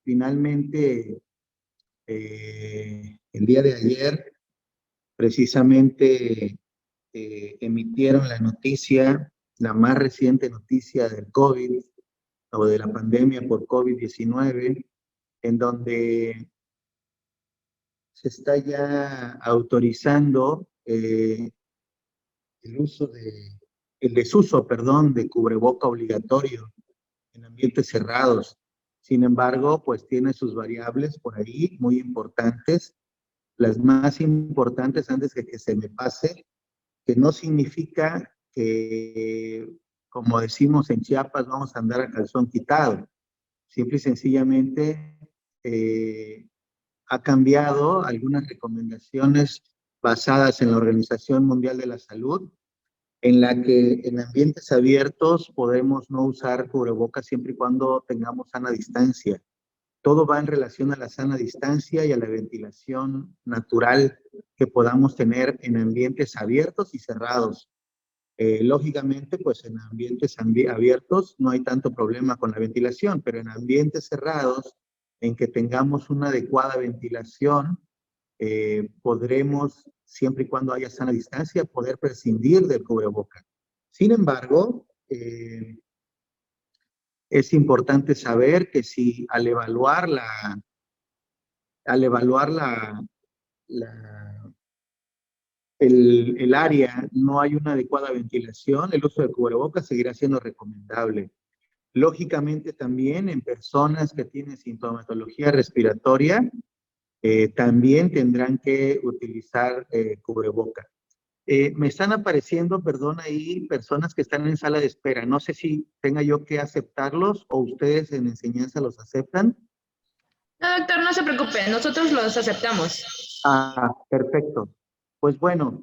finalmente, el día de ayer, precisamente, emitieron la noticia, la más reciente noticia del COVID o de la pandemia por COVID-19, en donde se está ya autorizando el desuso, perdón, de cubreboca obligatorio en ambientes cerrados. Sin embargo, pues tiene sus variables por ahí muy importantes. Las más importantes, antes de que se me pase, que no significa que, como decimos en Chiapas, vamos a andar a calzón quitado. Simple y sencillamente ha cambiado algunas recomendaciones basadas en la Organización Mundial de la Salud, en la que en ambientes abiertos podemos no usar cubrebocas siempre y cuando tengamos sana distancia. Todo va en relación a la sana distancia y a la ventilación natural que podamos tener en ambientes abiertos y cerrados. Lógicamente, pues en ambientes abiertos no hay tanto problema con la ventilación, pero en ambientes cerrados, en que tengamos una adecuada ventilación, podremos, siempre y cuando haya sana distancia, poder prescindir del cubreboca. Sin embargo, es importante saber que si al evaluar el área no hay una adecuada ventilación, el uso de cubrebocas seguirá siendo recomendable. Lógicamente también en personas que tienen sintomatología respiratoria, también tendrán que utilizar cubreboca. Me están apareciendo, perdón, ahí personas que están en sala de espera. No sé si tenga yo que aceptarlos o ustedes en enseñanza los aceptan. No, doctor, no se preocupe, nosotros los aceptamos. Ah, perfecto. Pues bueno,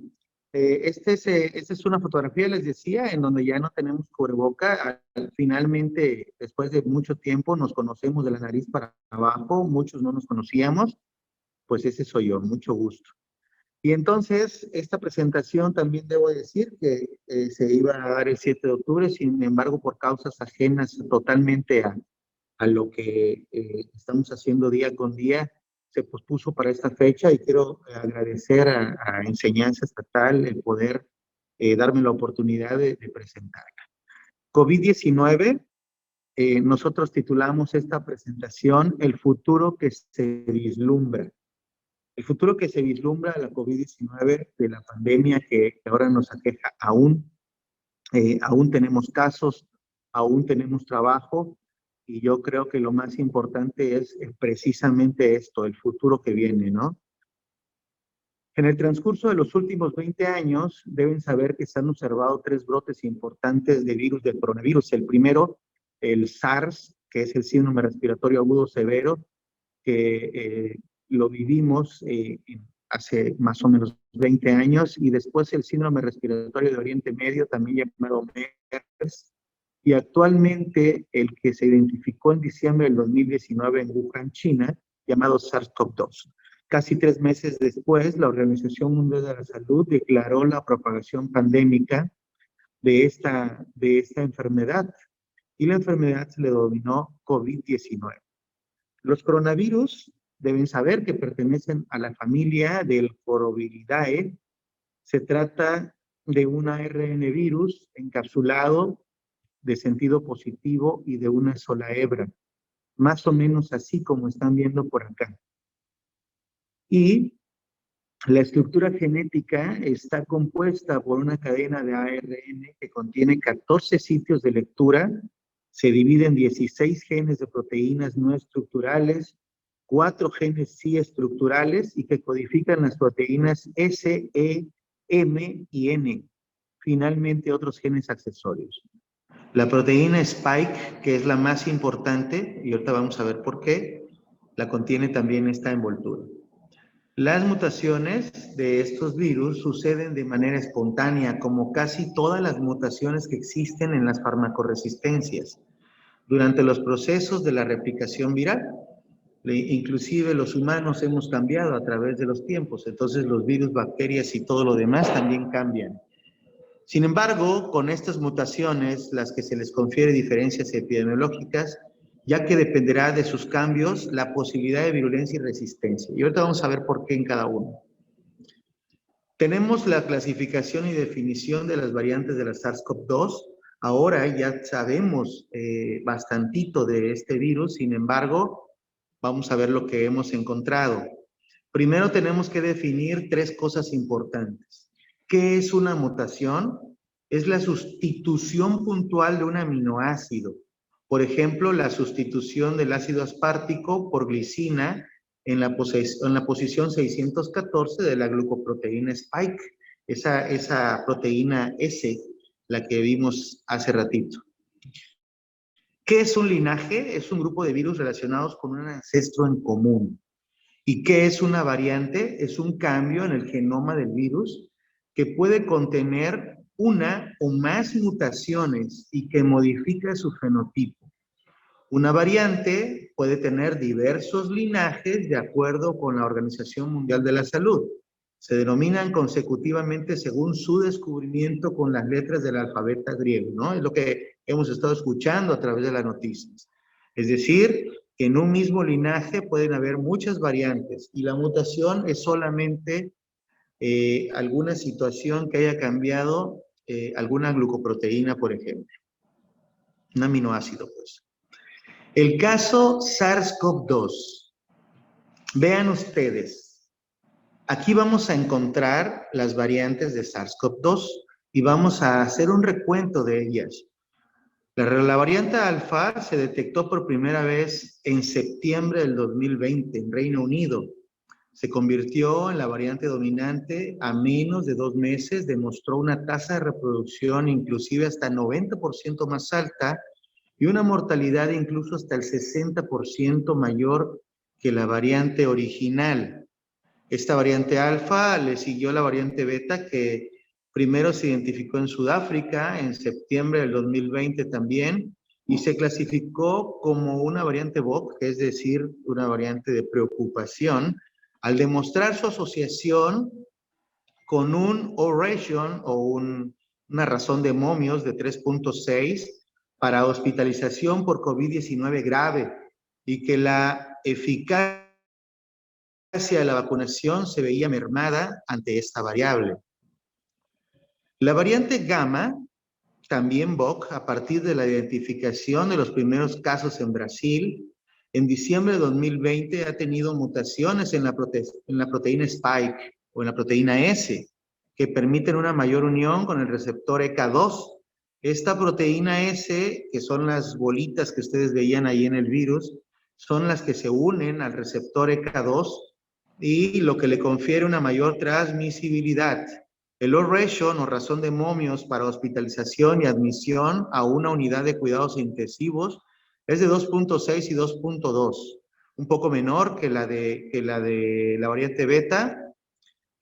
esta es una fotografía, les decía, en donde ya no tenemos cubreboca. Finalmente, después de mucho tiempo, nos conocemos de la nariz para abajo, muchos no nos conocíamos, pues ese soy yo, mucho gusto. Y entonces, esta presentación también debo decir que se iba a dar el 7 de octubre, sin embargo, por causas ajenas totalmente a lo que estamos haciendo día con día, se pospuso para esta fecha y quiero agradecer a Enseñanza Estatal el poder darme la oportunidad de presentarla. COVID-19, nosotros titulamos esta presentación El futuro que se vislumbra. El futuro que se vislumbra de la COVID-19, de la pandemia que ahora nos aqueja aún tenemos casos, aún tenemos trabajo, y yo creo que lo más importante es precisamente esto, el futuro que viene, ¿no? En el transcurso de los últimos 20 años, deben saber que se han observado 3 brotes importantes de virus del coronavirus. El primero, el SARS, que es el síndrome respiratorio agudo severo, que lo vivimos hace más o menos 20 años, y después el síndrome respiratorio de Oriente Medio, también llamado MERS, y actualmente el que se identificó en diciembre del 2019 en Wuhan, China, llamado SARS-CoV-2. Casi 3 meses después, la Organización Mundial de la Salud declaró la propagación pandémica de esta enfermedad, y la enfermedad se le denominó COVID-19. Los coronavirus deben saber que pertenecen a la familia del Coroviridae. Se trata de un ARN virus encapsulado de sentido positivo y de una sola hebra, más o menos así como están viendo por acá. Y la estructura genética está compuesta por una cadena de ARN que contiene 14 sitios de lectura, se divide en 16 genes de proteínas no estructurales, 4 genes sí estructurales y que codifican las proteínas S, E, M y N. Finalmente, otros genes accesorios. La proteína Spike, que es la más importante, y ahorita vamos a ver por qué, la contiene también esta envoltura. Las mutaciones de estos virus suceden de manera espontánea, como casi todas las mutaciones que existen en las farmacoresistencias, durante los procesos de la replicación viral. Inclusive los humanos hemos cambiado a través de los tiempos, entonces los virus, bacterias y todo lo demás también cambian. Sin embargo, con estas mutaciones, las que se les confiere diferencias epidemiológicas, ya que dependerá de sus cambios la posibilidad de virulencia y resistencia. Y ahorita vamos a ver por qué en cada uno. Tenemos la clasificación y definición de las variantes de la SARS-CoV-2. Ahora ya sabemos bastantito de este virus, sin embargo, vamos a ver lo que hemos encontrado. Primero tenemos que definir tres cosas importantes. ¿Qué es una mutación? Es la sustitución puntual de un aminoácido. Por ejemplo, la sustitución del ácido aspartico por glicina en la posición 614 de la glucoproteína spike. Esa proteína S, la que vimos hace ratito. ¿Qué es un linaje? Es un grupo de virus relacionados con un ancestro en común. ¿Y qué es una variante? Es un cambio en el genoma del virus que puede contener una o más mutaciones y que modifica su fenotipo. Una variante puede tener diversos linajes de acuerdo con la Organización Mundial de la Salud. Se denominan consecutivamente según su descubrimiento con las letras del alfabeto griego, ¿no? Es lo que hemos estado escuchando a través de las noticias. Es decir, que en un mismo linaje pueden haber muchas variantes y la mutación es solamente alguna situación que haya cambiado alguna glucoproteína, por ejemplo. Un aminoácido, pues. El caso SARS-CoV-2. Vean ustedes, aquí vamos a encontrar las variantes de SARS-CoV-2 y vamos a hacer un recuento de ellas. La variante alfa se detectó por primera vez en septiembre del 2020 en Reino Unido. Se convirtió en la variante dominante a menos de 2 meses, demostró una tasa de reproducción inclusive hasta 90% más alta y una mortalidad incluso hasta el 60% mayor que la variante original. Esta variante alfa le siguió la variante beta que primero se identificó en Sudáfrica en septiembre del 2020 también y se clasificó como una variante BOC, que es decir, una variante de preocupación, al demostrar su asociación con un O-ration o una razón de momios de 3.6 para hospitalización por COVID-19 grave y que la eficacia de la vacunación se veía mermada ante esta variable. La variante gamma, también BOC, a partir de la identificación de los primeros casos en Brasil, en diciembre de 2020 ha tenido mutaciones en la proteína spike o en la proteína S, que permiten una mayor unión con el receptor ECA2. Esta proteína S, que son las bolitas que ustedes veían ahí en el virus, son las que se unen al receptor ECA2 y lo que le confiere una mayor transmisibilidad. El O-ration o razón de momios para hospitalización y admisión a una unidad de cuidados intensivos es de 2.6 y 2.2, un poco menor que la de la variante beta,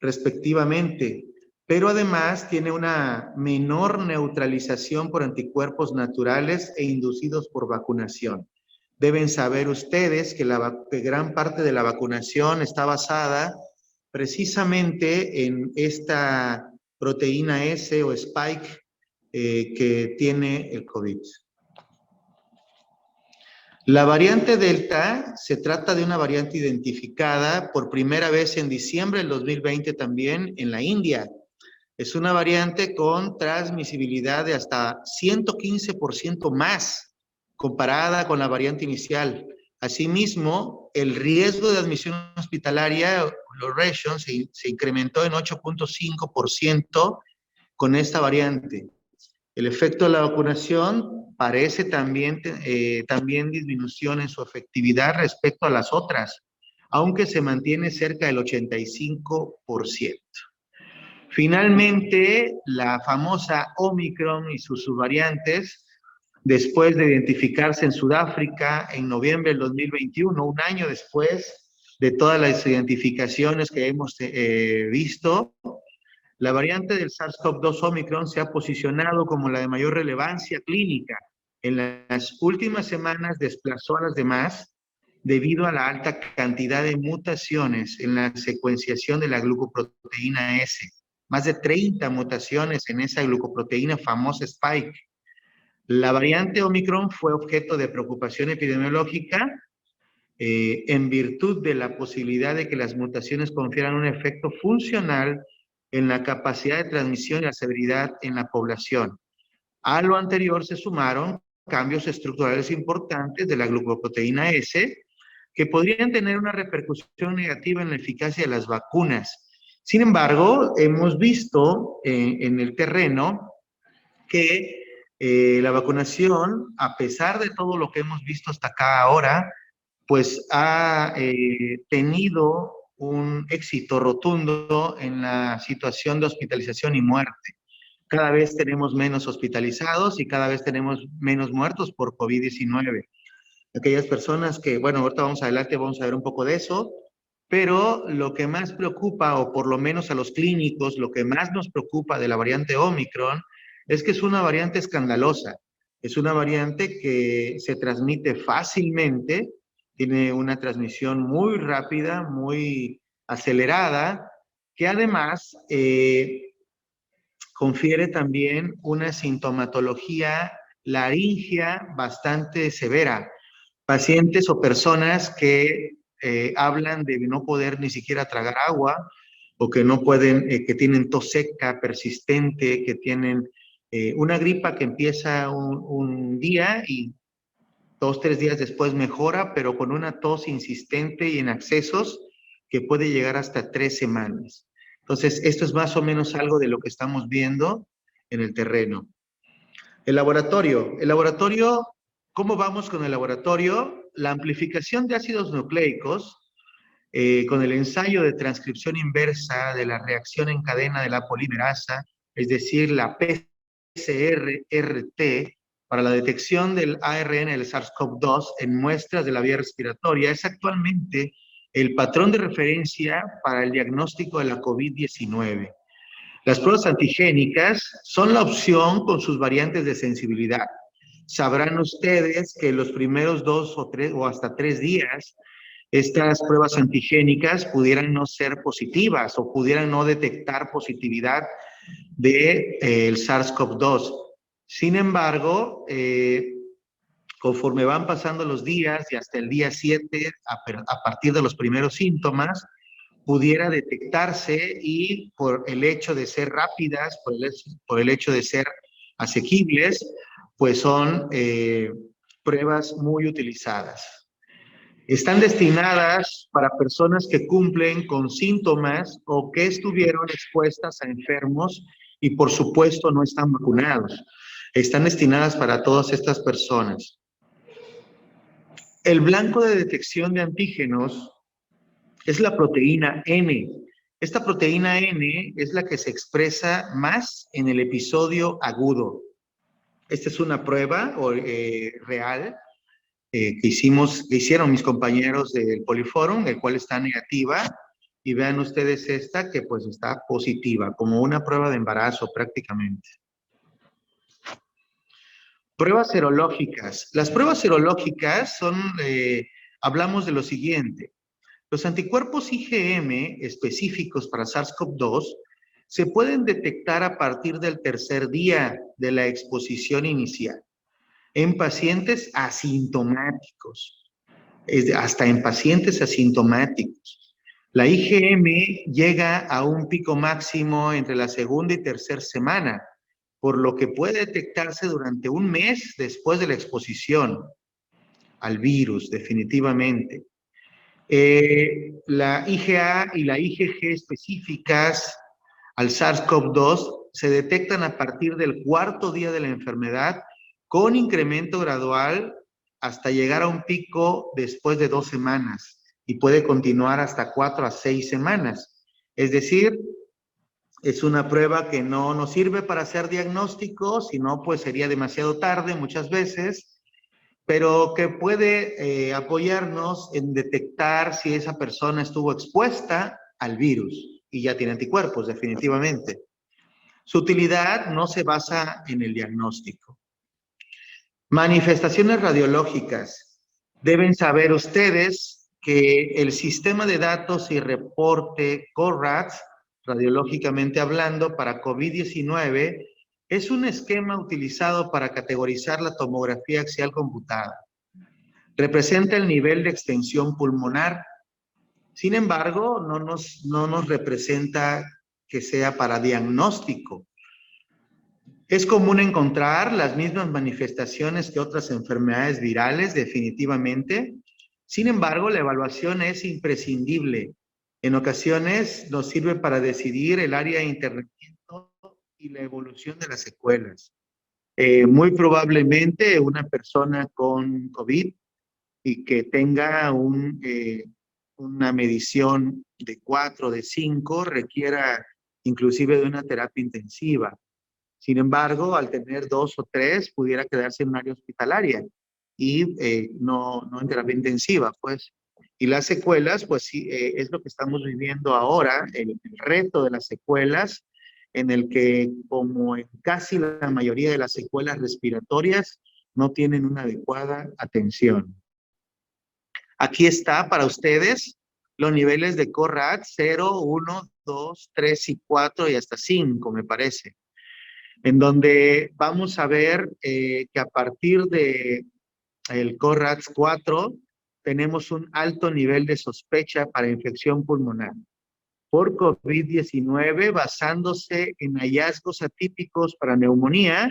respectivamente, pero además tiene una menor neutralización por anticuerpos naturales e inducidos por vacunación. Deben saber ustedes que gran parte de la vacunación está basada precisamente en esta proteína S o spike que tiene el COVID. La variante Delta se trata de una variante identificada por primera vez en diciembre del 2020 también en la India. Es una variante con transmisibilidad de hasta 115% más comparada con la variante inicial. Asimismo, el riesgo de admisión hospitalaria, los ratios, se incrementó en 8.5% con esta variante. El efecto de la vacunación parece también disminución en su efectividad respecto a las otras, aunque se mantiene cerca del 85%. Finalmente, la famosa Omicron y sus subvariantes, después de identificarse en Sudáfrica en noviembre del 2021, un año después de todas las identificaciones que hemos visto, la variante del SARS-CoV-2 Omicron se ha posicionado como la de mayor relevancia clínica. En las últimas semanas desplazó a las demás debido a la alta cantidad de mutaciones en la secuenciación de la glucoproteína S. Más de 30 mutaciones en esa glucoproteína famosa Spike. La variante Omicron fue objeto de preocupación epidemiológica en virtud de la posibilidad de que las mutaciones confieran un efecto funcional en la capacidad de transmisión y la severidad en la población. A lo anterior se sumaron cambios estructurales importantes de la glucoproteína S que podrían tener una repercusión negativa en la eficacia de las vacunas. Sin embargo, hemos visto en el terreno que la vacunación, a pesar de todo lo que hemos visto hasta acá ahora, pues ha tenido un éxito rotundo en la situación de hospitalización y muerte. Cada vez tenemos menos hospitalizados y cada vez tenemos menos muertos por COVID-19. Aquellas personas que, bueno, ahorita vamos adelante, vamos a ver un poco de eso, pero lo que más preocupa, o por lo menos a los clínicos, lo que más nos preocupa de la variante Omicron, es que es una variante escandalosa. Es una variante que se transmite fácilmente, tiene una transmisión muy rápida, muy acelerada, que además confiere también una sintomatología laringea bastante severa. Pacientes o personas que hablan de no poder ni siquiera tragar agua o que no pueden, que tienen tos seca persistente, que tienen una gripa que empieza un día y 2, 3 días después mejora, pero con una tos insistente y en accesos que puede llegar hasta 3 semanas. Entonces, esto es más o menos algo de lo que estamos viendo en el terreno. El laboratorio, ¿cómo vamos con el laboratorio? La amplificación de ácidos nucleicos con el ensayo de transcripción inversa de la reacción en cadena de la polimerasa, es decir, la PCR-RT, para la detección del ARN del SARS-CoV-2 en muestras de la vía respiratoria, es actualmente el patrón de referencia para el diagnóstico de la COVID-19. Las pruebas antigénicas son la opción con sus variantes de sensibilidad. Sabrán ustedes que los primeros 2 o 3 o hasta 3 días, estas pruebas antigénicas pudieran no ser positivas o pudieran no detectar positividad del SARS-CoV-2. Sin embargo, conforme van pasando los días y hasta el día 7, a partir de los primeros síntomas, pudiera detectarse y por el hecho de ser rápidas, por el hecho de ser asequibles, pues son pruebas muy utilizadas. Están destinadas para personas que cumplen con síntomas o que estuvieron expuestas a enfermos y por supuesto no están vacunados. Están destinadas para todas estas personas. El blanco de detección de antígenos es la proteína N. Esta proteína N es la que se expresa más en el episodio agudo. Esta es una prueba real que hicieron mis compañeros del Poliforum, el cual está negativa, y vean ustedes esta que pues está positiva, como una prueba de embarazo prácticamente. Pruebas serológicas. Las pruebas serológicas son, hablamos de lo siguiente. Los anticuerpos IgM específicos para SARS-CoV-2 se pueden detectar a partir del tercer día de la exposición inicial en pacientes asintomáticos, hasta en pacientes asintomáticos. La IgM llega a un pico máximo entre la segunda y tercera semana, por lo que puede detectarse durante un mes después de la exposición al virus, definitivamente. La IgA y la IgG específicas al SARS-CoV-2 se detectan a partir del cuarto día de la enfermedad con incremento gradual hasta llegar a un pico después de 2 semanas y puede continuar hasta 4 a 6 semanas. Es decir, es una prueba que no nos sirve para hacer diagnóstico, sino pues sería demasiado tarde muchas veces, pero que puede apoyarnos en detectar si esa persona estuvo expuesta al virus y ya tiene anticuerpos, definitivamente. Su utilidad no se basa en el diagnóstico. Manifestaciones radiológicas. Deben saber ustedes que el sistema de datos y reporte CORADS, radiológicamente hablando, para COVID-19, Es un esquema utilizado para categorizar la tomografía axial computada. Representa el nivel de extensión pulmonar. Sin embargo, no nos representa que sea para diagnóstico. Es común encontrar las mismas manifestaciones que otras enfermedades virales, definitivamente. Sin embargo, la evaluación es imprescindible. En ocasiones nos sirve para decidir el área de internamiento y la evolución de las secuelas. Muy probablemente una persona con COVID y que tenga una medición de 4, de 5, requiera inclusive de una terapia intensiva. Sin embargo, al tener 2 o 3, pudiera quedarse en un área hospitalaria y no en terapia intensiva, pues. Y las secuelas, pues sí, es lo que estamos viviendo ahora, el reto de las secuelas, en el que, como en casi la mayoría de las secuelas respiratorias, no tienen una adecuada atención. Aquí está para ustedes los niveles de CORAD 0, 1, 2, 3 y 4 y hasta 5, me parece, en donde vamos a ver que a partir de el CORAD 4 tenemos un alto nivel de sospecha para infección pulmonar por COVID-19 basándose en hallazgos atípicos para neumonía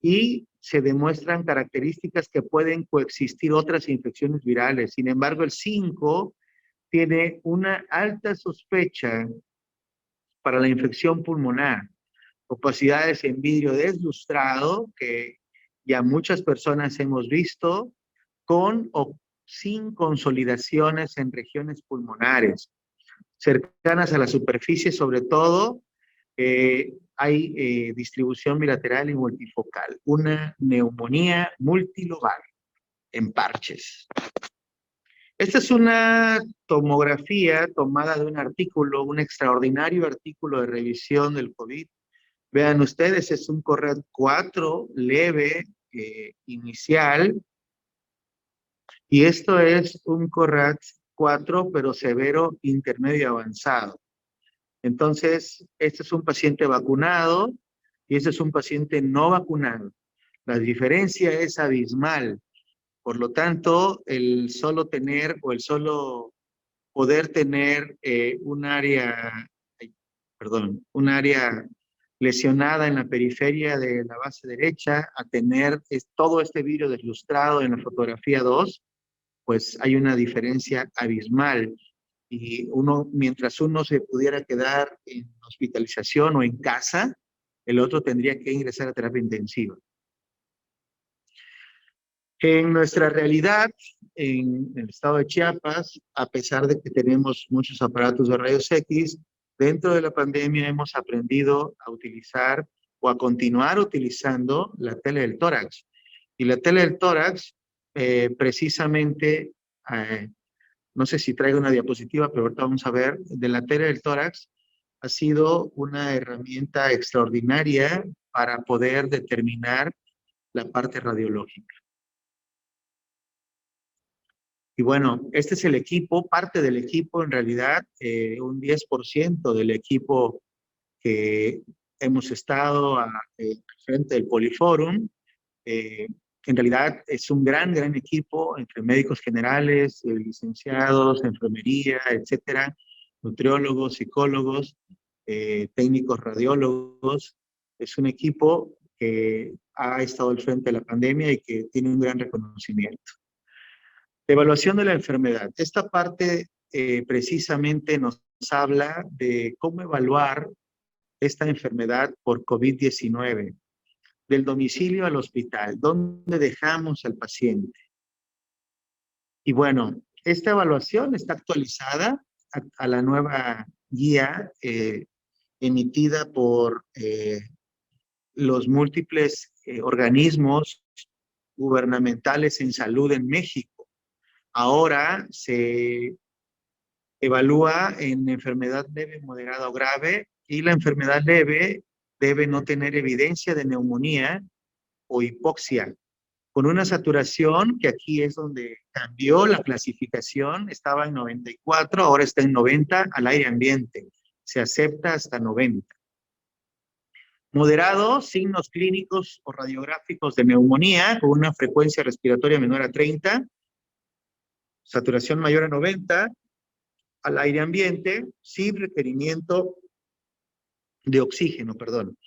y se demuestran características que pueden coexistir otras infecciones virales. Sin embargo, el 5 tiene una alta sospecha para la infección pulmonar, opacidades en vidrio deslustrado, que ya muchas personas hemos visto, con o sin consolidaciones en regiones pulmonares, cercanas a la superficie sobre todo. Hay distribución bilateral y multifocal, una neumonía multilobar en parches. Esta es una tomografía tomada de un artículo, un extraordinario artículo de revisión del COVID. Vean ustedes, es un CORAD 4 leve inicial, y esto es un CORAD 4 pero severo intermedio avanzado. Entonces, este es un paciente vacunado y este es un paciente no vacunado. La diferencia es abismal. Por lo tanto, el solo tener o el solo poder tener un área lesionada en la periferia de la base derecha, a tener todo este vidrio deslustrado en la fotografía 2, pues hay una diferencia abismal. Y mientras uno se pudiera quedar en hospitalización o en casa, el otro tendría que ingresar a terapia intensiva. En nuestra realidad, en el estado de Chiapas, a pesar de que tenemos muchos aparatos de rayos X, dentro de la pandemia hemos aprendido a utilizar o a continuar utilizando la tele del tórax. Y la tele del tórax, precisamente, no sé si traigo una diapositiva, pero ahorita vamos a ver, de la tele del tórax, ha sido una herramienta extraordinaria para poder determinar la parte radiológica. Y bueno, este es el equipo, parte del equipo en realidad, un 10% del equipo que hemos estado frente del Poliforum. En realidad es un gran equipo entre médicos generales, licenciados, enfermería, etcétera, nutriólogos, psicólogos, técnicos radiólogos. Es un equipo que ha estado al frente de la pandemia y que tiene un gran reconocimiento. Evaluación de la enfermedad. Esta parte precisamente nos habla de cómo evaluar esta enfermedad por COVID-19, del domicilio al hospital, dónde dejamos al paciente. Y bueno, esta evaluación está actualizada a la nueva guía emitida por los múltiples organismos gubernamentales en salud en México. Ahora se evalúa en enfermedad leve, moderada o grave, y la enfermedad leve debe no tener evidencia de neumonía o hipoxia, con una saturación que aquí es donde cambió la clasificación, estaba en 94, ahora está en 90 al aire ambiente, se acepta hasta 90. Moderado, signos clínicos o radiográficos de neumonía con una frecuencia respiratoria menor a 30, saturación mayor a 90, al aire ambiente, sin requerimiento de oxígeno, perdón.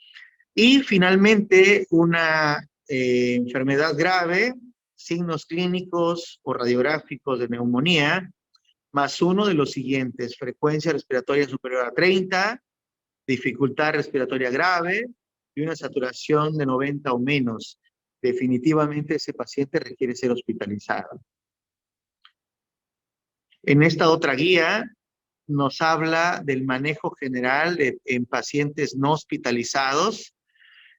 Y finalmente, una enfermedad grave, signos clínicos o radiográficos de neumonía, más uno de los siguientes: frecuencia respiratoria superior a 30, dificultad respiratoria grave y una saturación de 90 o menos. Definitivamente ese paciente requiere ser hospitalizado. En esta otra guía nos habla del manejo general en pacientes no hospitalizados.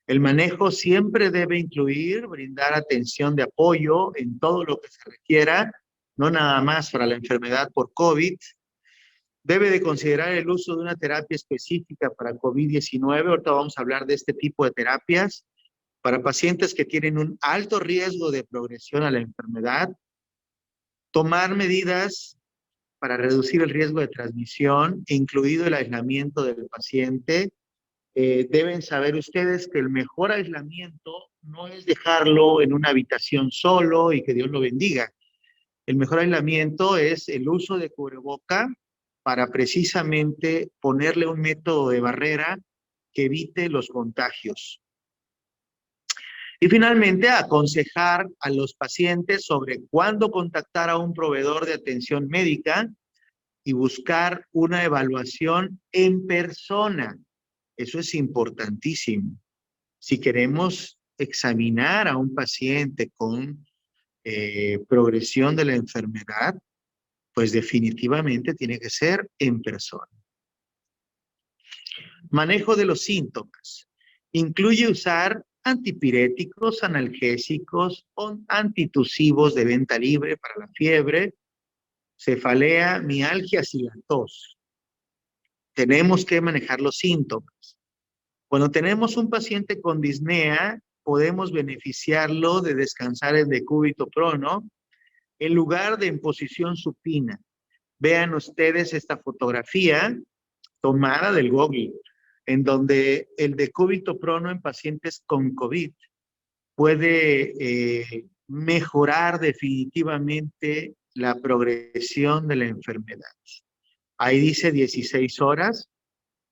El manejo siempre debe incluir brindar atención de apoyo en todo lo que se requiera, no nada más para la enfermedad por COVID. Debe de considerar el uso de una terapia específica para COVID-19. Ahorita vamos a hablar de este tipo de terapias para pacientes que tienen un alto riesgo de progresión a la enfermedad. Tomar medidas para reducir el riesgo de transmisión, incluido el aislamiento del paciente. Deben saber ustedes que el mejor aislamiento no es dejarlo en una habitación solo y que Dios lo bendiga. El mejor aislamiento es el uso de cubreboca para precisamente ponerle un método de barrera que evite los contagios. Y finalmente, aconsejar a los pacientes sobre cuándo contactar a un proveedor de atención médica y buscar una evaluación en persona. Eso es importantísimo. Si queremos examinar a un paciente con progresión de la enfermedad, pues definitivamente tiene que ser en persona. Manejo de los síntomas. Incluye usar antipiréticos, analgésicos o antitusivos de venta libre para la fiebre, cefalea, mialgias y la tos. Tenemos que manejar los síntomas. Cuando tenemos un paciente con disnea, podemos beneficiarlo de descansar en decúbito prono en lugar de en posición supina. Vean ustedes esta fotografía tomada del Google, en donde el decúbito prono en pacientes con COVID puede mejorar definitivamente la progresión de la enfermedad. Ahí dice 16 horas,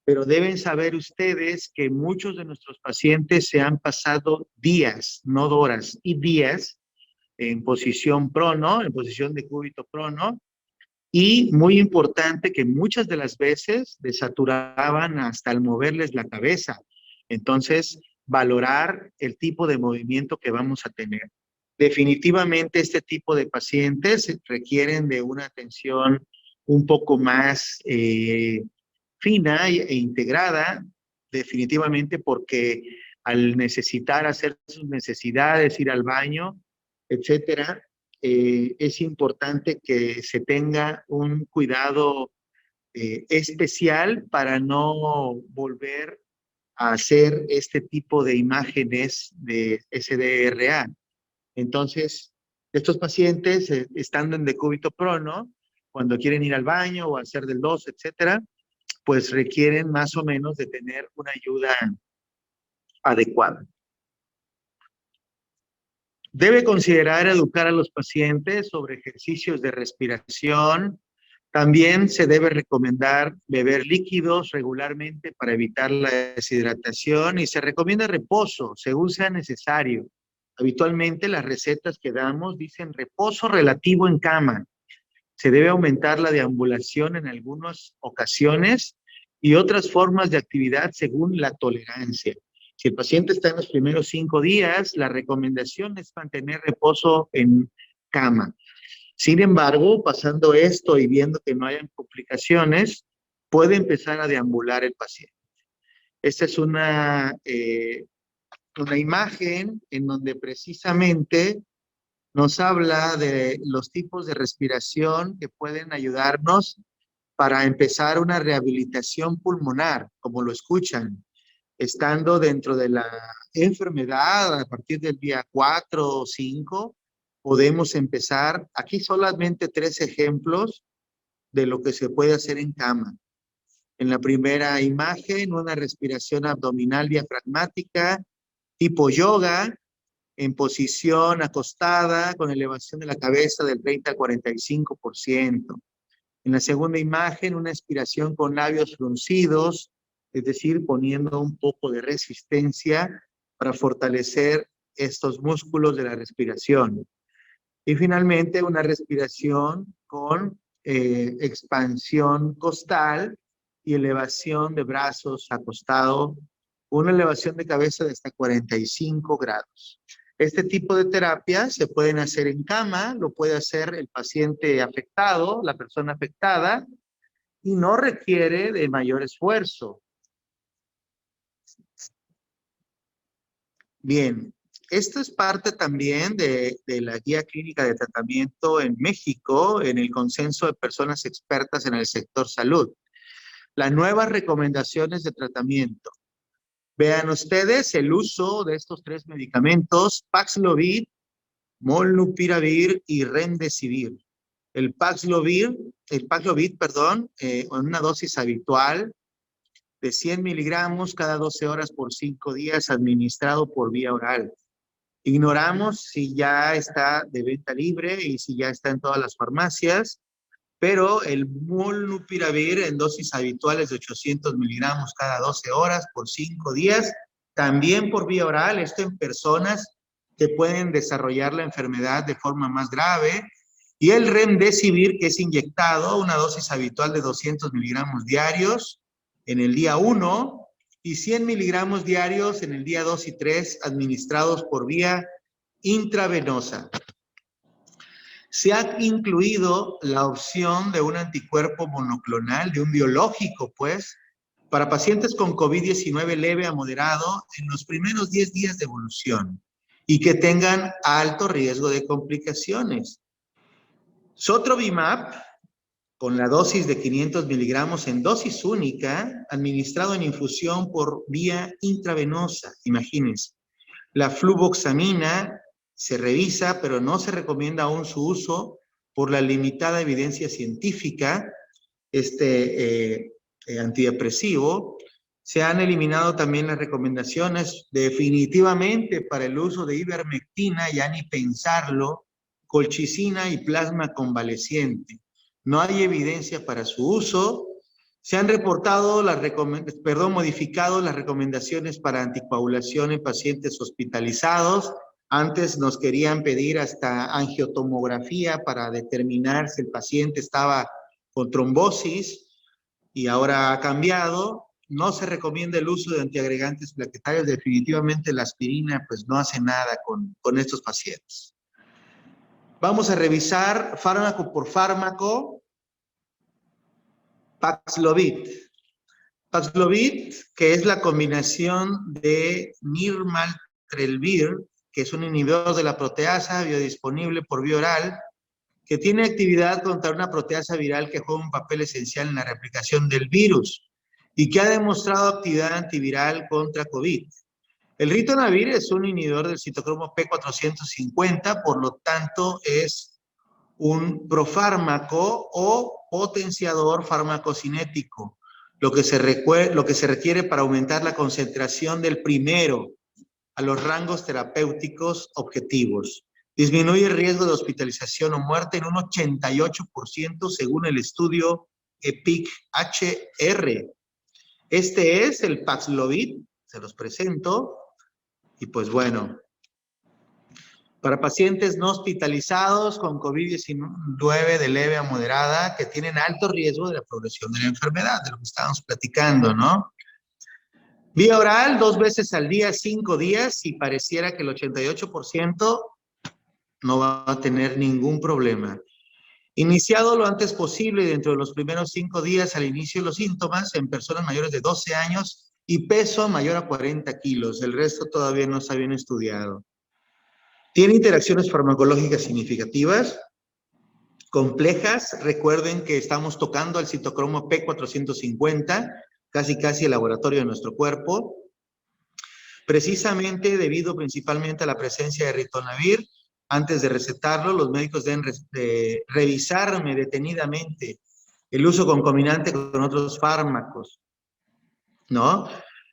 pero deben saber ustedes que muchos de nuestros pacientes se han pasado días, no horas, y días en posición prono, en posición de decúbito prono, y muy importante que muchas de las veces desaturaban hasta al moverles la cabeza. Entonces, valorar el tipo de movimiento que vamos a tener. Definitivamente este tipo de pacientes requieren de una atención un poco más fina e integrada, definitivamente porque al necesitar hacer sus necesidades, ir al baño, etcétera, es importante que se tenga un cuidado especial para no volver a hacer este tipo de imágenes de SDRA. Entonces, estos pacientes, estando en decúbito prono, cuando quieren ir al baño o hacer del 2, etcétera, pues requieren más o menos de tener una ayuda adecuada. Debe considerar educar a los pacientes sobre ejercicios de respiración. También se debe recomendar beber líquidos regularmente para evitar la deshidratación y se recomienda reposo según sea necesario. Habitualmente las recetas que damos dicen reposo relativo en cama. Se debe aumentar la deambulación en algunas ocasiones y otras formas de actividad según la tolerancia. Si el paciente está en los primeros 5 días, la recomendación es mantener reposo en cama. Sin embargo, pasando esto y viendo que no hayan complicaciones, puede empezar a deambular el paciente. Esta es una imagen en donde precisamente nos habla de los tipos de respiración que pueden ayudarnos para empezar una rehabilitación pulmonar, como lo escuchan, estando dentro de la enfermedad a partir del día 4 o 5, podemos empezar. Aquí solamente 3 ejemplos de lo que se puede hacer en cama. En la primera imagen, una respiración abdominal diafragmática, tipo yoga, en posición acostada, con elevación de la cabeza del 30 al 45%. En la segunda imagen, una expiración con labios fruncidos, es decir, poniendo un poco de resistencia para fortalecer estos músculos de la respiración. Y finalmente, una respiración con expansión costal y elevación de brazos acostado, una elevación de cabeza de hasta 45 grados. Este tipo de terapias se pueden hacer en cama, lo puede hacer el paciente afectado, la persona afectada, y no requiere de mayor esfuerzo. Bien, esto es parte también de la guía clínica de tratamiento en México, en el consenso de personas expertas en el sector salud. Las nuevas recomendaciones de tratamiento. Vean ustedes el uso de estos 3 medicamentos, Paxlovid, Molnupiravir y Remdesivir. El Paxlovid, en una dosis habitual de 100 miligramos cada 12 horas por 5 días, administrado por vía oral. Ignoramos si ya está de venta libre y si ya está en todas las farmacias, pero el Molnupiravir en dosis habituales de 800 miligramos cada 12 horas por 5 días, también por vía oral, esto en personas que pueden desarrollar la enfermedad de forma más grave, y el Remdesivir, que es inyectado, una dosis habitual de 200 miligramos diarios en el día 1 y 100 miligramos diarios en el día 2 y 3, administrados por vía intravenosa. Se ha incluido la opción de un anticuerpo monoclonal, de un biológico, pues, para pacientes con COVID-19 leve a moderado en los primeros 10 días de evolución y que tengan alto riesgo de complicaciones. Sotrovimab, con la dosis de 500 miligramos en dosis única, administrado en infusión por vía intravenosa, imagínense. La fluvoxamina se revisa, pero no se recomienda aún su uso por la limitada evidencia científica, antidepresivo. Se han eliminado también las recomendaciones definitivamente para el uso de ivermectina, ya ni pensarlo, colchicina y plasma convaleciente. No hay evidencia para su uso. Se han reportado modificado las recomendaciones para anticoagulación en pacientes hospitalizados. Antes nos querían pedir hasta angiotomografía para determinar si el paciente estaba con trombosis y ahora ha cambiado. No se recomienda el uso de antiagregantes plaquetarios. Definitivamente la aspirina pues no hace nada con estos pacientes. Vamos a revisar fármaco por fármaco. Paxlovid. Paxlovid, que es la combinación de nirmatrelvir, que es un inhibidor de la proteasa biodisponible por vía oral, que tiene actividad contra una proteasa viral que juega un papel esencial en la replicación del virus y que ha demostrado actividad antiviral contra COVID. El ritonavir es un inhibidor del citocromo P450, por lo tanto es un profármaco o potenciador farmacocinético, lo que se requiere para aumentar la concentración del primero a los rangos terapéuticos objetivos. Disminuye el riesgo de hospitalización o muerte en un 88% según el estudio EPIC-HR. Este es el Paxlovid, se los presento. Y pues bueno, para pacientes no hospitalizados con COVID-19 de leve a moderada que tienen alto riesgo de la progresión de la enfermedad, de lo que estábamos platicando, ¿no? Vía oral, 2 veces al día, 5 días, y pareciera que el 88% no va a tener ningún problema. Iniciado lo antes posible, dentro de los primeros 5 días al inicio de los síntomas, en personas mayores de 12 años y peso mayor a 40 kilos. El resto todavía no está bien estudiado. Tiene interacciones farmacológicas significativas, complejas. Recuerden que estamos tocando al citocromo P450, casi el laboratorio de nuestro cuerpo. Precisamente debido principalmente a la presencia de ritonavir, antes de recetarlo, los médicos deben revisarme detenidamente el uso concomitante con otros fármacos, ¿no?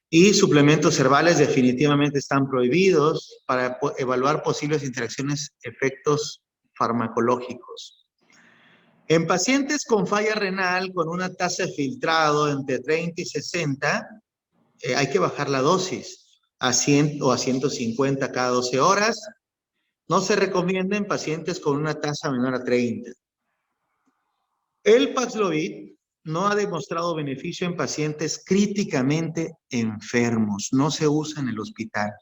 Y suplementos herbales definitivamente están prohibidos para evaluar posibles interacciones, efectos farmacológicos. En pacientes con falla renal con una tasa de filtrado entre 30 y 60, hay que bajar la dosis a 100 o a 150 cada 12 horas. No se recomienda en pacientes con una tasa menor a 30. El Paxlovid no ha demostrado beneficio en pacientes críticamente enfermos. No se usa en el hospital.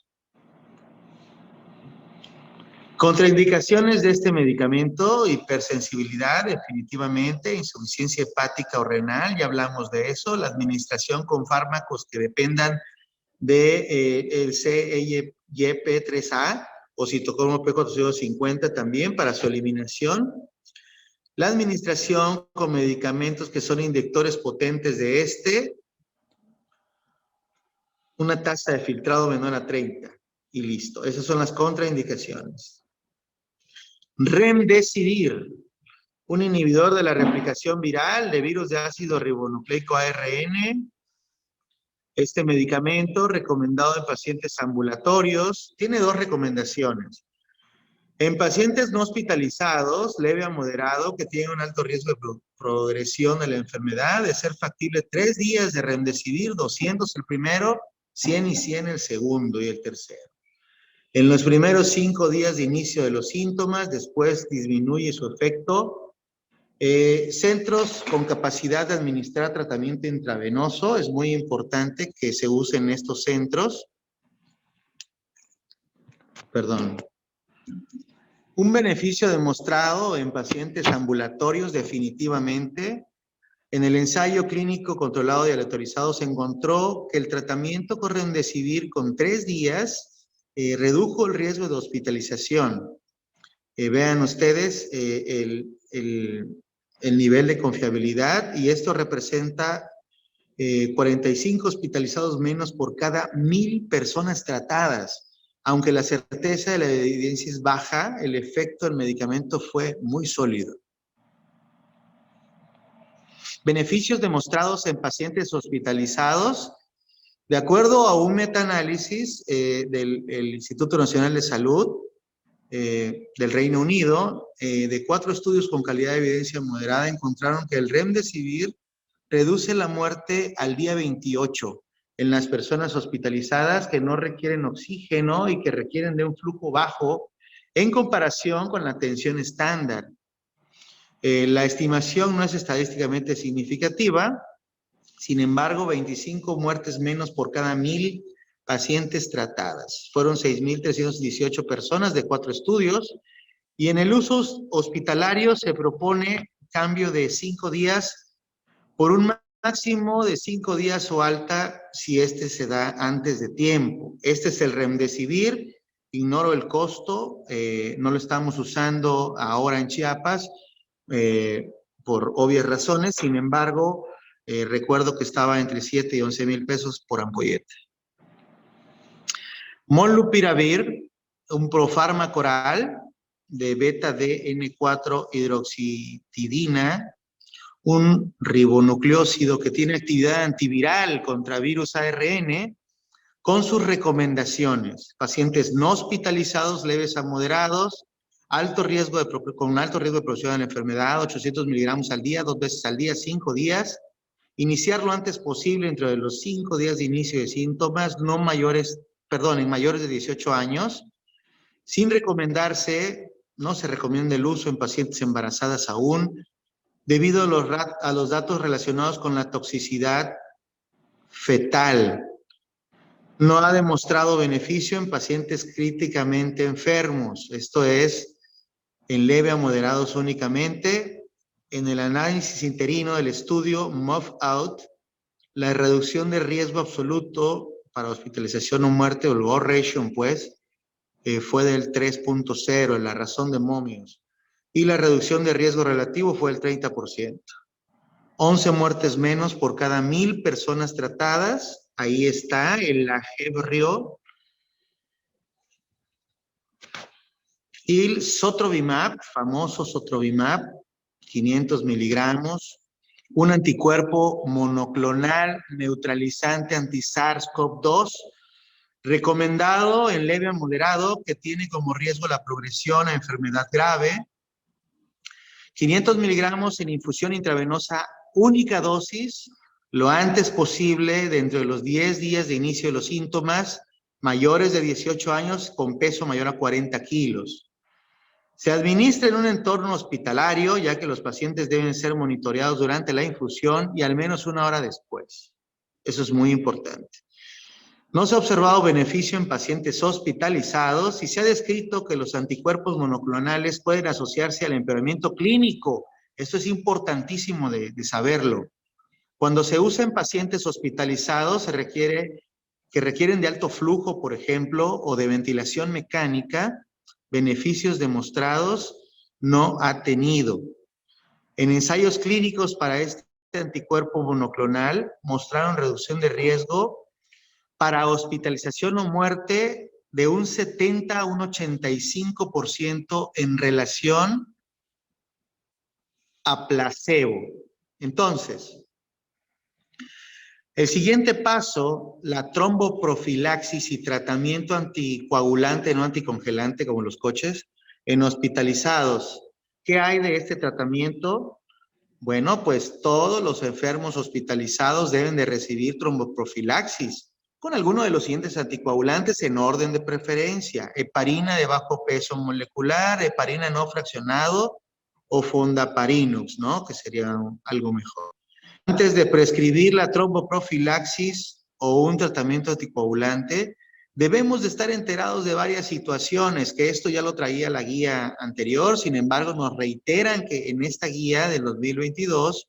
Contraindicaciones de este medicamento: hipersensibilidad, definitivamente, insuficiencia hepática o renal, ya hablamos de eso, la administración con fármacos que dependan el CYP3A o citocromo P450 también para su eliminación. La administración con medicamentos que son inyectores potentes de una tasa de filtrado menor a 30 y listo. Esas son las contraindicaciones. Remdesivir, un inhibidor de la replicación viral de virus de ácido ribonucleico ARN. Este medicamento, recomendado en pacientes ambulatorios, tiene 2 recomendaciones. En pacientes no hospitalizados, leve a moderado, que tienen un alto riesgo de progresión de la enfermedad, de ser factible 3 días de remdesivir, 200 el primero, 100 y 100 el segundo y el tercero. En los primeros 5 días de inicio de los síntomas, después disminuye su efecto. Centros con capacidad de administrar tratamiento intravenoso, es muy importante que se usen estos centros. Perdón. Un beneficio demostrado en pacientes ambulatorios, definitivamente. En el ensayo clínico controlado y aleatorizado se encontró que el tratamiento con remdesivir con 3 días redujo el riesgo de hospitalización. Vean ustedes el nivel de confiabilidad, y esto representa 45 hospitalizados menos por cada 1000 personas tratadas. Aunque la certeza de la evidencia es baja, el efecto del medicamento fue muy sólido. Beneficios demostrados en pacientes hospitalizados. De acuerdo a un metaanálisis del Instituto Nacional de Salud del Reino Unido, de 4 estudios con calidad de evidencia moderada, encontraron que el remdesivir reduce la muerte al día 28 en las personas hospitalizadas que no requieren oxígeno y que requieren de un flujo bajo en comparación con la atención estándar. La estimación no es estadísticamente significativa, sin embargo, 25 muertes menos por cada 1000 pacientes tratadas. Fueron 6.318 personas de 4 estudios, y en el uso hospitalario se propone cambio de 5 días por un máximo de 5 días o alta si se da antes de tiempo. Este es el remdesivir. Ignoro el costo, no lo estamos usando ahora en Chiapas por obvias razones. Sin embargo, recuerdo que estaba entre 7 y 11 mil pesos por ampolleta. Molnupiravir, un profármaco oral de beta-DN4 hidroxitidina, un ribonucleósido que tiene actividad antiviral contra virus ARN, con sus recomendaciones: pacientes no hospitalizados leves a moderados, con alto riesgo de progresión de la enfermedad, 800 miligramos al día, 2 veces al día, 5 días. Iniciar lo antes posible entre los 5 días de inicio de síntomas, en mayores de 18 años. Sin recomendarse, no se recomienda el uso en pacientes embarazadas aún, debido a los datos relacionados con la toxicidad fetal. No ha demostrado beneficio en pacientes críticamente enfermos, esto es, en leve a moderados únicamente. En el análisis interino del estudio MOVE-OUT, la reducción de riesgo absoluto para hospitalización o muerte, o el odds ratio, pues, fue del 3.0, en la razón de momios. Y la reducción de riesgo relativo fue del 30%. 11 muertes menos por cada 1000 personas tratadas. Ahí está el Agevrio. Y el Sotrovimab, famoso Sotrovimab, 500 miligramos, un anticuerpo monoclonal neutralizante anti-SARS-CoV-2, recomendado en leve a moderado, que tiene como riesgo la progresión a enfermedad grave. 500 miligramos en infusión intravenosa, única dosis, lo antes posible, dentro de los 10 días de inicio de los síntomas, mayores de 18 años con peso mayor a 40 kilos. Se administra en un entorno hospitalario, ya que los pacientes deben ser monitoreados durante la infusión y al menos 1 hora después. Eso es muy importante. No se ha observado beneficio en pacientes hospitalizados y se ha descrito que los anticuerpos monoclonales pueden asociarse al empeoramiento clínico. Esto es importantísimo de saberlo. Cuando se usa en pacientes hospitalizados, que requieren de alto flujo, por ejemplo, o de ventilación mecánica, beneficios demostrados no ha tenido. En ensayos clínicos para este anticuerpo monoclonal mostraron reducción de riesgo para hospitalización o muerte de un 70 a un 85% en relación a placebo. Entonces, el siguiente paso, la tromboprofilaxis y tratamiento anticoagulante, no anticongelante como los coches, en hospitalizados. ¿Qué hay de este tratamiento? Bueno, pues todos los enfermos hospitalizados deben de recibir tromboprofilaxis con alguno de los siguientes anticoagulantes en orden de preferencia: heparina de bajo peso molecular, heparina no fraccionado o fondaparinux, ¿no? Que sería algo mejor. Antes de prescribir la tromboprofilaxis o un tratamiento anticoagulante, debemos de estar enterados de varias situaciones, que esto ya lo traía la guía anterior. Sin embargo, nos reiteran que en esta guía del 2022,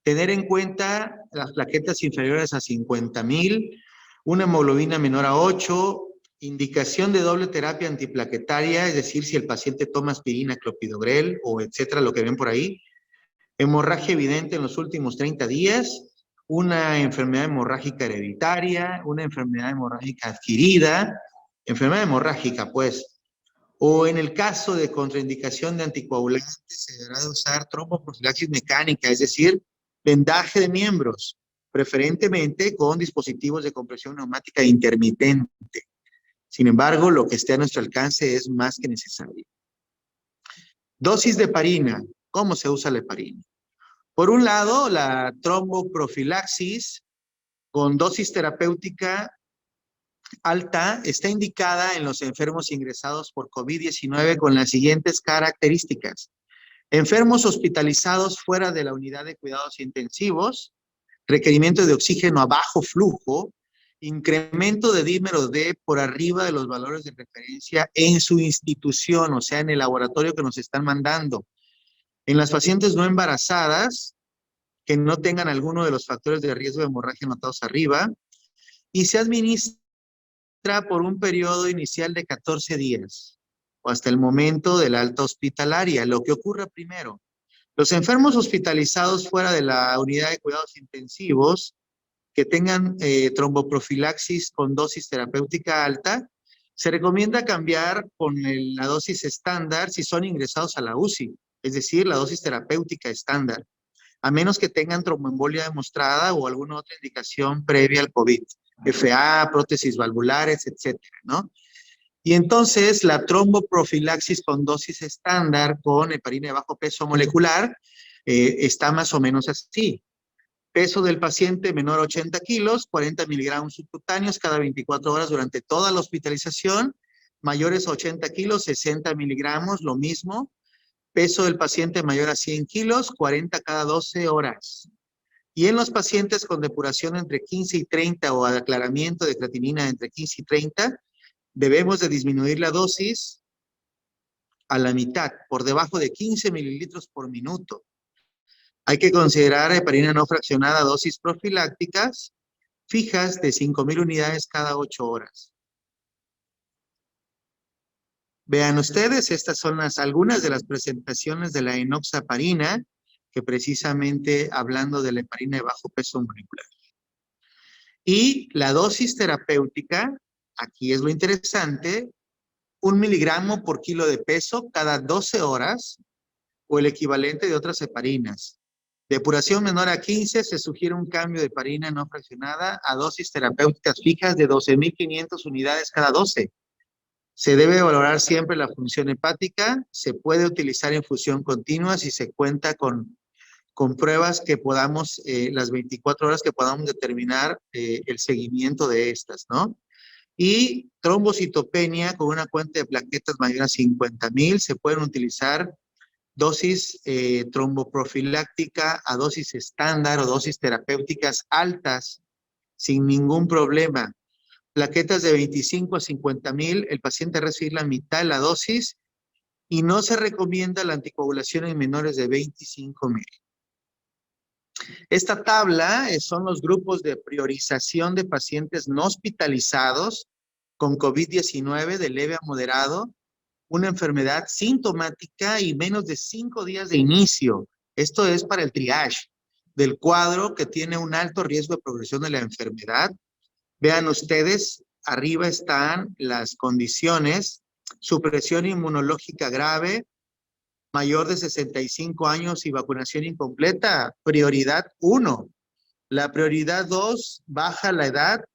tener en cuenta las plaquetas inferiores a 50,000, una hemoglobina menor a 8, indicación de doble terapia antiplaquetaria, es decir, si el paciente toma aspirina, clopidogrel o etcétera, lo que ven por ahí, hemorragia evidente en los últimos 30 días, una enfermedad hemorrágica hereditaria, una enfermedad hemorrágica adquirida, enfermedad hemorrágica, pues, o en el caso de contraindicación de anticoagulantes, se deberá de usar tromboprofilaxis mecánica, es decir, vendaje de miembros, preferentemente con dispositivos de compresión neumática intermitente. Sin embargo, lo que esté a nuestro alcance es más que necesario. Dosis de heparina. ¿Cómo se usa la heparina? Por un lado, la tromboprofilaxis con dosis terapéutica alta está indicada en los enfermos ingresados por COVID-19 con las siguientes características: enfermos hospitalizados fuera de la unidad de cuidados intensivos, requerimiento de oxígeno a bajo flujo, incremento de dímero D por arriba de los valores de referencia en su institución, o sea, en el laboratorio que nos están mandando. En las pacientes no embarazadas, que no tengan alguno de los factores de riesgo de hemorragia anotados arriba, y se administra por un periodo inicial de 14 días o hasta el momento del alta hospitalaria. Lo que ocurra primero: los enfermos hospitalizados fuera de la unidad de cuidados intensivos que tengan tromboprofilaxis con dosis terapéutica alta, se recomienda cambiar con la dosis estándar si son ingresados a la UCI, es decir, la dosis terapéutica estándar, a menos que tengan tromboembolia demostrada o alguna otra indicación previa al COVID, FA, prótesis valvulares, etcétera, ¿no? Y entonces la tromboprofilaxis con dosis estándar con heparina de bajo peso molecular está más o menos así. Peso del paciente menor a 80 kilos, 40 miligramos subcutáneos cada 24 horas durante toda la hospitalización. Mayores a 80 kilos, 60 miligramos, lo mismo. Peso del paciente mayor a 100 kilos, 40 cada 12 horas. Y en los pacientes con depuración entre 15 y 30 o aclaramiento de creatinina entre 15 y 30, debemos de disminuir la dosis a la mitad, por debajo de 15 mililitros por minuto. Hay que considerar heparina no fraccionada, dosis profilácticas fijas de 5,000 unidades cada 8 horas. Vean ustedes, estas son algunas de las presentaciones de la enoxaparina, que precisamente hablando de la heparina de bajo peso molecular. Y la dosis terapéutica, aquí es lo interesante: 1 miligramo por kilo de peso cada 12 horas, o el equivalente de otras heparinas. Depuración menor a 15, se sugiere un cambio de heparina no fraccionada a dosis terapéuticas fijas de 12.500 unidades cada 12. Se debe valorar siempre la función hepática. Se puede utilizar infusión continua si se cuenta con pruebas que podamos, las 24 horas que podamos determinar el seguimiento de estas, ¿no? Y trombocitopenia con una cuenta de plaquetas mayor a 50,000, se pueden utilizar dosis tromboprofiláctica a dosis estándar o dosis terapéuticas altas sin ningún problema. Plaquetas de 25 a 50,000, el paciente recibir la mitad de la dosis y no se recomienda la anticoagulación en menores de 25,000. Esta tabla son los grupos de priorización de pacientes no hospitalizados con COVID-19 de leve a moderado, una enfermedad sintomática y menos de 5 días de inicio. Esto es para el triage del cuadro que tiene un alto riesgo de progresión de la enfermedad. Vean ustedes, arriba están las condiciones: supresión inmunológica grave, mayor de 65 años y vacunación incompleta, prioridad 1. La prioridad 2, baja la edad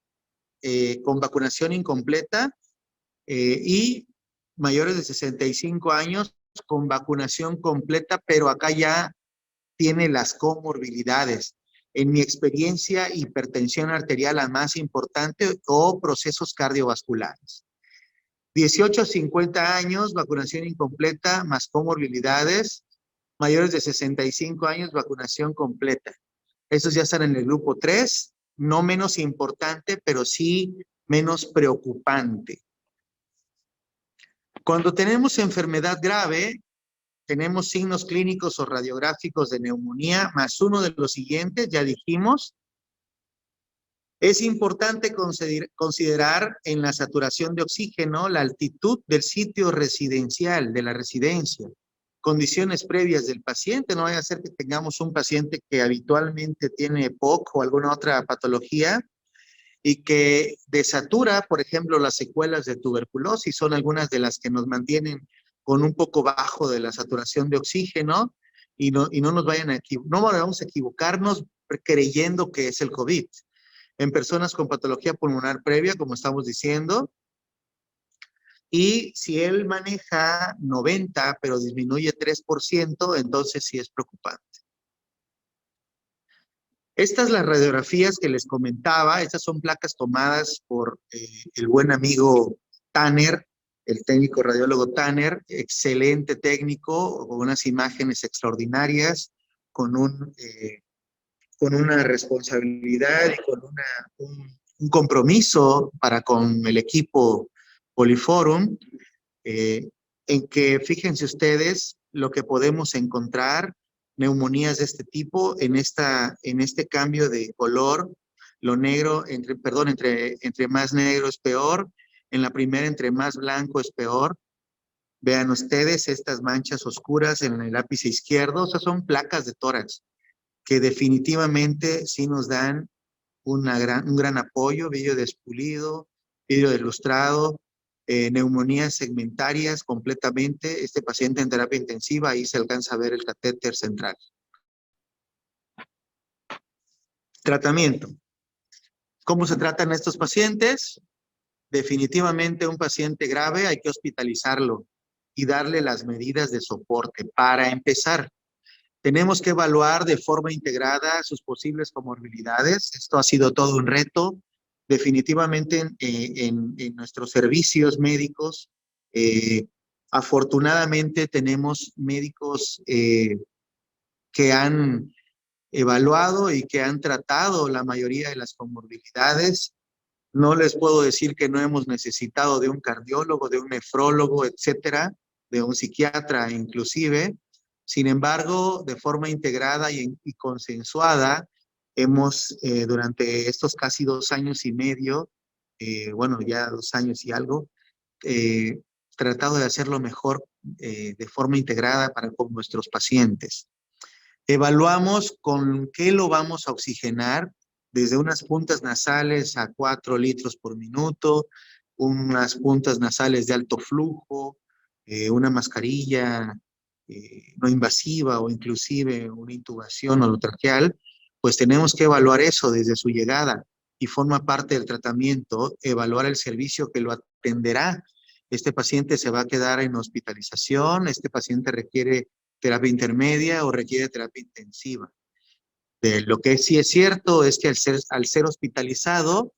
con vacunación incompleta y mayores de 65 años con vacunación completa, pero acá ya tiene las comorbilidades. En mi experiencia, hipertensión arterial la más importante o procesos cardiovasculares. 18 a 50 años, vacunación incompleta más comorbilidades. Mayores de 65 años, vacunación completa. Estos ya están en el grupo 3, no menos importante, pero sí menos preocupante. Cuando tenemos enfermedad grave, tenemos signos clínicos o radiográficos de neumonía, más uno de los siguientes, ya dijimos. Es importante considerar en la saturación de oxígeno la altitud del sitio residencial, de la residencia, condiciones previas del paciente. No vaya a ser que tengamos un paciente que habitualmente tiene EPOC o alguna otra patología y que desatura, por ejemplo, las secuelas de tuberculosis, son algunas de las que nos mantienen con un poco bajo de la saturación de oxígeno y no nos vayan no vamos a equivocarnos creyendo que es el COVID. En personas con patología pulmonar previa, como estamos diciendo, y si él maneja 90, pero disminuye 3%, entonces sí es preocupante. Estas las radiografías que les comentaba. Estas son placas tomadas por el buen amigo Tanner, el técnico radiólogo Tanner, excelente técnico, con unas imágenes extraordinarias, con una responsabilidad y con un compromiso para con el equipo Poliforum, en que fíjense ustedes lo que podemos encontrar: neumonías de este tipo en este cambio de color. Lo negro, entre más negro es peor. En la primera, entre más blanco es peor. Vean ustedes estas manchas oscuras en el ápice izquierdo. Esas son placas de tórax que definitivamente sí nos dan un gran apoyo. Vidrio despulido, vidrio delustrado, neumonías segmentarias completamente. Este paciente en terapia intensiva, ahí se alcanza a ver el catéter central. Tratamiento. ¿Cómo se tratan estos pacientes? Definitivamente un paciente grave hay que hospitalizarlo y darle las medidas de soporte. Para empezar, tenemos que evaluar de forma integrada sus posibles comorbilidades. Esto ha sido todo un reto. Definitivamente en nuestros servicios médicos, afortunadamente tenemos médicos que han evaluado y que han tratado la mayoría de las comorbilidades. No les puedo decir que no hemos necesitado de un cardiólogo, de un nefrólogo, etcétera, de un psiquiatra inclusive. Sin embargo, de forma integrada y consensuada, hemos durante estos casi 2 años y medio, bueno, ya 2 años y algo, tratado de hacerlo mejor de forma integrada con nuestros pacientes. Evaluamos con qué lo vamos a oxigenar, desde unas puntas nasales a 4 litros por minuto, unas puntas nasales de alto flujo, una mascarilla no invasiva o inclusive una intubación orotraqueal, pues tenemos que evaluar eso desde su llegada y forma parte del tratamiento, evaluar el servicio que lo atenderá. Este paciente se va a quedar en hospitalización, este paciente requiere terapia intermedia o requiere terapia intensiva. Lo que sí es cierto es que al ser hospitalizado,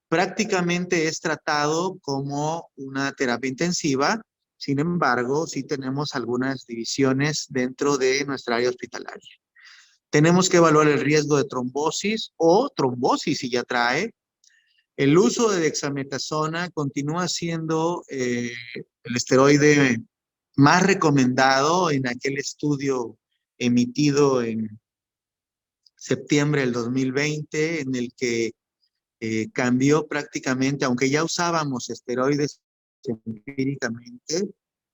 prácticamente es tratado como una terapia intensiva. Sin embargo, sí tenemos algunas divisiones dentro de nuestra área hospitalaria. Tenemos que evaluar el riesgo de trombosis o trombosis si ya trae. El uso de dexametasona continúa siendo el esteroide más recomendado en aquel estudio emitido en septiembre del 2020, en el que cambió prácticamente, aunque ya usábamos esteroides empíricamente,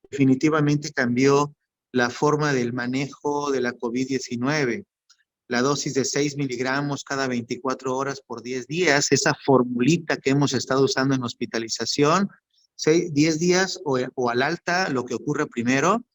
definitivamente cambió la forma del manejo de la COVID-19. La dosis de 6 miligramos cada 24 horas por 10 días, esa formulita que hemos estado usando en hospitalización, 10 días o al alta, lo que ocurre primero,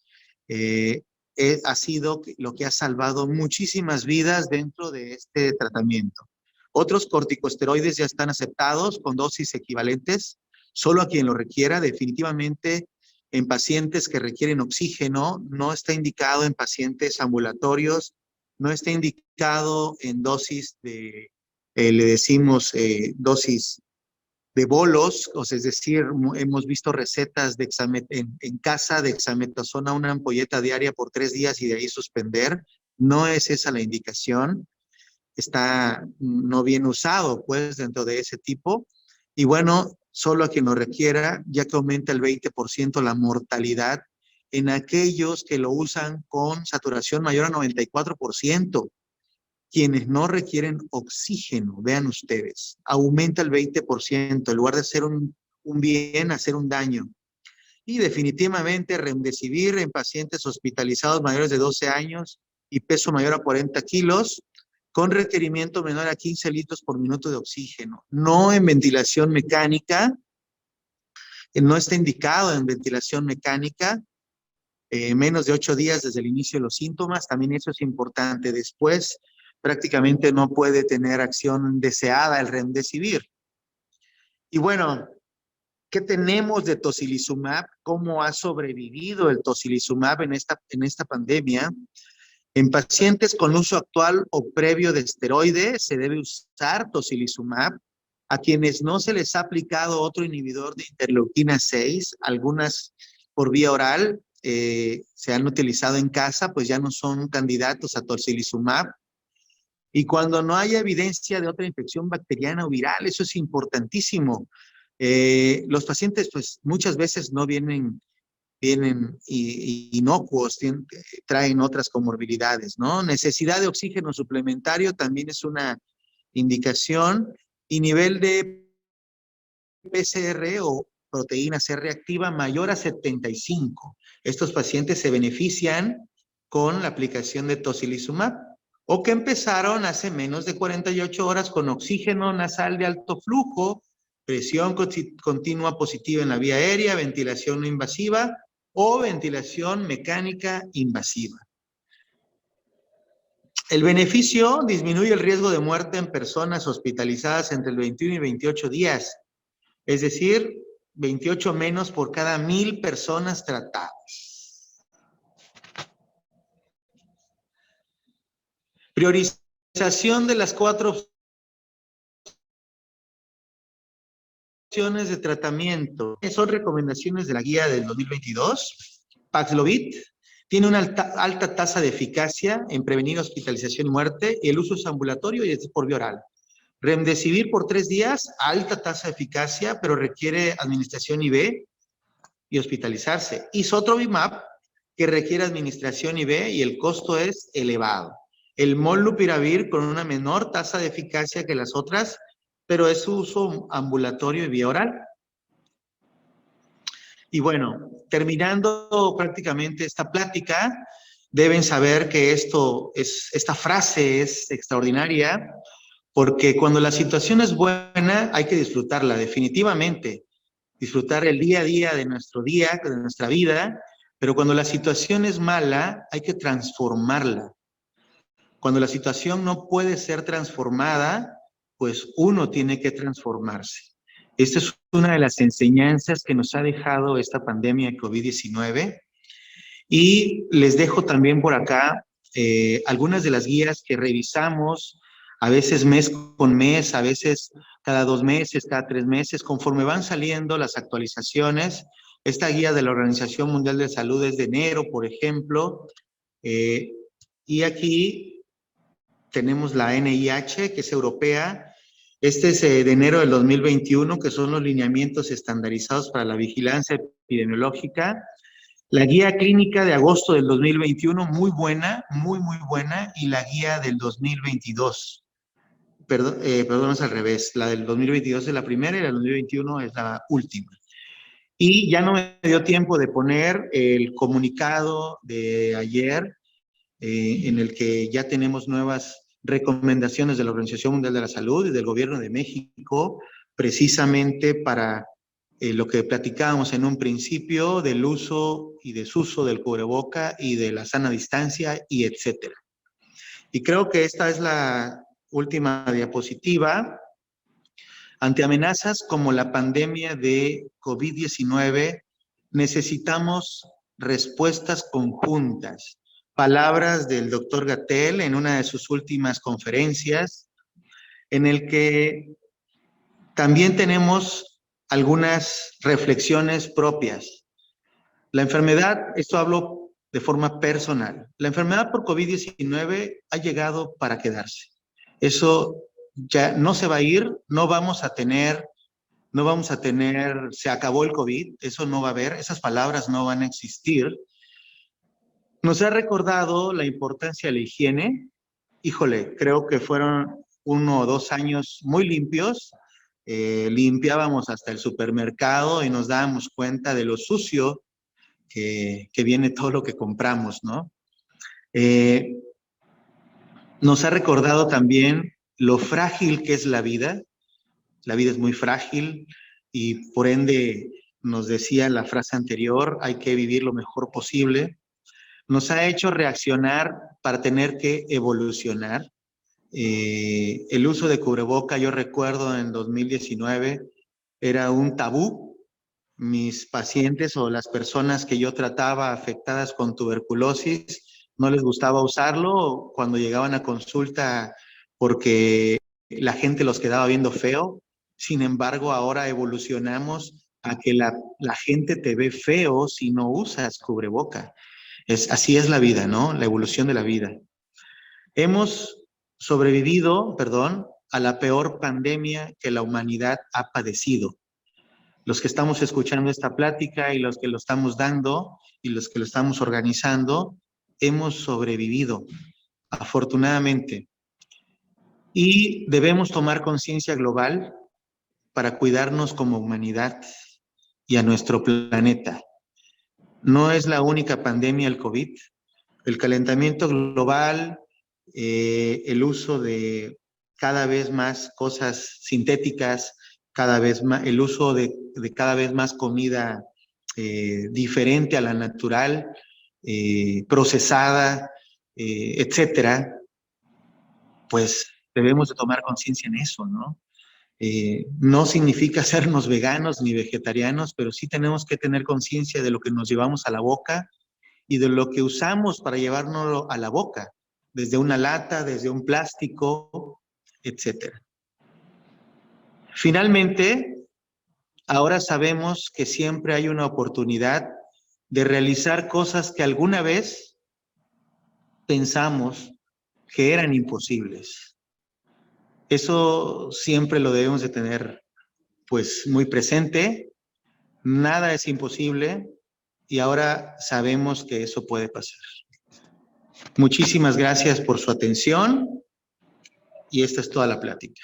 ha sido lo que ha salvado muchísimas vidas dentro de este tratamiento. Otros corticosteroides ya están aceptados con dosis equivalentes, solo a quien lo requiera. Definitivamente en pacientes que requieren oxígeno, no está indicado en pacientes ambulatorios, no está indicado en dosis de, le decimos dosis de bolos, o sea, es decir, hemos visto recetas de en casa de dexametasona, una ampolleta diaria por 3 días y de ahí suspender. No es esa la indicación. Está no bien usado, pues, dentro de ese tipo. Y bueno, solo a quien lo requiera, ya que aumenta el 20% la mortalidad en aquellos que lo usan con saturación mayor a 94%. Quienes no requieren oxígeno, vean ustedes, aumenta el 20%, en lugar de hacer un bien, hacer un daño. Y definitivamente Remdesivir en pacientes hospitalizados mayores de 12 años y peso mayor a 40 kilos, con requerimiento menor a 15 litros por minuto de oxígeno. No en ventilación mecánica, no está indicado en ventilación mecánica, menos de 8 días desde el inicio de los síntomas, también eso es importante. Después prácticamente no puede tener acción deseada el Remdesivir. Y bueno, ¿qué tenemos de tocilizumab? ¿Cómo ha sobrevivido el tocilizumab en esta pandemia? En pacientes con uso actual o previo de esteroides se debe usar tocilizumab. A quienes no se les ha aplicado otro inhibidor de interleuquina 6, algunas por vía oral se han utilizado en casa, pues ya no son candidatos a tocilizumab. Y cuando no haya evidencia de otra infección bacteriana o viral, eso es importantísimo. Los pacientes, pues muchas veces no vienen inocuos, traen otras comorbilidades, ¿no? Necesidad de oxígeno suplementario también es una indicación, y nivel de PCR o proteína C reactiva mayor a 75. Estos pacientes se benefician con la aplicación de tocilizumab, o que empezaron hace menos de 48 horas con oxígeno nasal de alto flujo, presión continua positiva en la vía aérea, ventilación no invasiva o ventilación mecánica invasiva. El beneficio disminuye el riesgo de muerte en personas hospitalizadas entre el 21 y 28 días, es decir, 28 menos por cada 1000 personas tratadas. Priorización de las 4 opciones de tratamiento. Son recomendaciones de la guía del 2022. Paxlovid tiene una alta tasa de eficacia en prevenir hospitalización y muerte. El uso es ambulatorio y es por vía oral. Remdesivir por 3 días, alta tasa de eficacia, pero requiere administración IV y hospitalizarse. Isotrovimab, que requiere administración IV y el costo es elevado. El molnupiravir con una menor tasa de eficacia que las otras, pero es su uso ambulatorio y vía oral. Y bueno, terminando prácticamente esta plática, deben saber que esta frase es extraordinaria, porque cuando la situación es buena hay que disfrutarla definitivamente, disfrutar el día a día de nuestro día, de nuestra vida, Pero cuando la situación es mala, hay que transformarla. Cuando la situación no puede ser transformada, pues uno tiene que transformarse. Esta es una de las enseñanzas que nos ha dejado esta pandemia de COVID-19. Y les dejo también por acá algunas de las guías que revisamos, a veces mes con mes, a veces cada 2 meses, cada 3 meses, conforme van saliendo las actualizaciones. Esta guía de la Organización Mundial de Salud es de enero, por ejemplo, y aquí tenemos la NIH, que es europea. Este es de enero del 2021, que son los lineamientos estandarizados para la vigilancia epidemiológica. La guía clínica de agosto del 2021, muy buena, muy buena, y la guía del 2022. Perdón, es al revés. La del 2022 es la primera y la del 2021 es la última. Y ya no me dio tiempo de poner el comunicado de ayer, en el que ya tenemos nuevas recomendaciones de la Organización Mundial de la Salud y del Gobierno de México, precisamente para lo que platicábamos en un principio del uso y desuso del cubreboca y de la sana distancia y etcétera. Y creo que esta es la última diapositiva. Ante amenazas como la pandemia de COVID-19, necesitamos respuestas conjuntas. Palabras del doctor Gatell en una de sus últimas conferencias, en el que también tenemos algunas reflexiones propias. La enfermedad, esto hablo de forma personal, la enfermedad por COVID-19 ha llegado para quedarse. Eso ya no se va a ir, no vamos a tener, se acabó el COVID, eso no va a haber, esas palabras no van a existir. Nos ha recordado la importancia de la higiene. Híjole, creo que fueron 1 o 2 años muy limpios. Limpiábamos hasta el supermercado y nos dábamos cuenta de lo sucio que viene todo lo que compramos, ¿no? Nos ha recordado también lo frágil que es la vida. La vida es muy frágil y por ende, nos decía la frase anterior, hay que vivir lo mejor posible. Nos ha hecho reaccionar para tener que evolucionar. El uso de cubreboca, yo recuerdo en 2019, era un tabú. Mis pacientes o las personas que yo trataba afectadas con tuberculosis no les gustaba usarlo cuando llegaban a consulta porque la gente los quedaba viendo feo. Sin embargo, ahora evolucionamos a que la gente te ve feo si no usas cubreboca. Así es la vida, ¿no? La evolución de la vida. Hemos sobrevivido, a la peor pandemia que la humanidad ha padecido. Los que estamos escuchando esta plática y los que lo estamos dando y los que lo estamos organizando, hemos sobrevivido, afortunadamente. Y debemos tomar conciencia global para cuidarnos como humanidad y a nuestro planeta. No es la única pandemia el COVID. El calentamiento global, el uso de cada vez más cosas sintéticas, el uso de cada vez más comida diferente a la natural, procesada, etcétera, pues debemos de tomar conciencia en eso, ¿no? No significa sernos veganos ni vegetarianos, pero sí tenemos que tener conciencia de lo que nos llevamos a la boca y de lo que usamos para llevárnoslo a la boca, desde una lata, desde un plástico, etcétera. Finalmente, ahora sabemos que siempre hay una oportunidad de realizar cosas que alguna vez pensamos que eran imposibles. Eso siempre lo debemos de tener pues muy presente. Nada es imposible y ahora sabemos que eso puede pasar. Muchísimas gracias por su atención y esta es toda la plática.